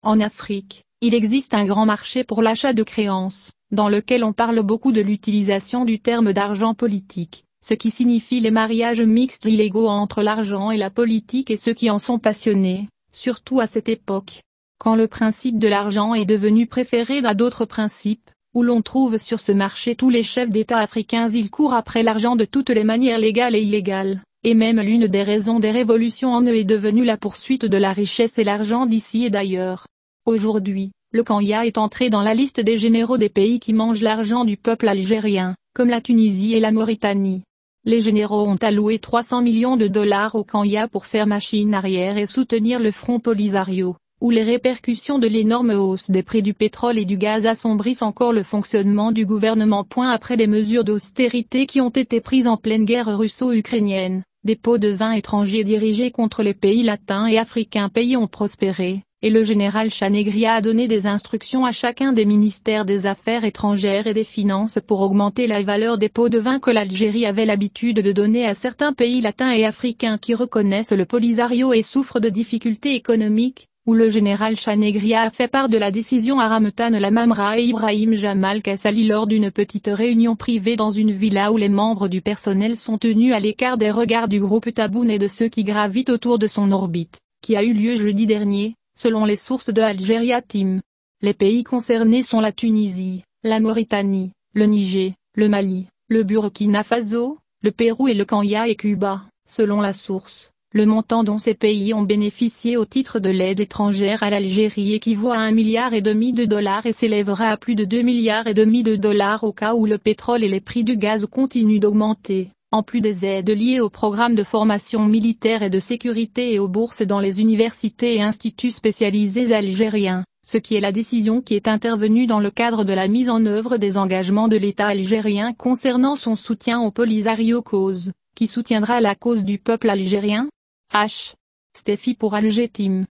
En Afrique, il existe un grand marché pour l'achat de créances, dans lequel on parle beaucoup de l'utilisation du terme d'argent politique, ce qui signifie les mariages mixtes illégaux entre l'argent et la politique et ceux qui en sont passionnés, surtout à cette époque. Quand le principe de l'argent est devenu préféré à d'autres principes, où l'on trouve sur ce marché tous les chefs d'État africains, ils courent après l'argent de toutes les manières légales et illégales, et même l'une des raisons des révolutions en eux est devenue la poursuite de la richesse et l'argent d'ici et d'ailleurs. Aujourd'hui, le Kenya est entré dans la liste des généraux des pays qui mangent l'argent du peuple algérien, comme la Tunisie et la Mauritanie. Les généraux ont alloué 300 millions de dollars au Kenya pour faire machine arrière et soutenir le Front Polisario, où les répercussions de l'énorme hausse des prix du pétrole et du gaz assombrissent encore le fonctionnement du gouvernement. Après les mesures d'austérité qui ont été prises en pleine guerre russo-ukrainienne, des pots de vin étrangers dirigés contre les pays latins et africains ont prospéré, et le général Chanegria a donné des instructions à chacun des ministères des Affaires étrangères et des Finances pour augmenter la valeur des pots de vin que l'Algérie avait l'habitude de donner à certains pays latins et africains qui reconnaissent le Polisario et souffrent de difficultés économiques, où le général Chanegria a fait part de la décision à Ramtan Lamamra et Ibrahim Jamal Kassali lors d'une petite réunion privée dans une villa où les membres du personnel sont tenus à l'écart des regards du groupe Taboun et de ceux qui gravitent autour de son orbite, qui a eu lieu jeudi dernier, selon les sources de Algeria Team. Les pays concernés sont la Tunisie, la Mauritanie, le Niger, le Mali, le Burkina Faso, le Pérou et le Kenya et Cuba, selon la source. Le montant dont ces pays ont bénéficié au titre de l'aide étrangère à l'Algérie équivaut à 1,5 milliard de dollars et s'élèvera à plus de 2,5 milliards de dollars au cas où le pétrole et les prix du gaz continuent d'augmenter, en plus des aides liées aux programmes de formation militaire et de sécurité et aux bourses dans les universités et instituts spécialisés algériens, ce qui est la décision qui est intervenue dans le cadre de la mise en œuvre des engagements de l'État algérien concernant son soutien au Polisario cause, qui soutiendra la cause du peuple algérien. Steffi pour Alger Team.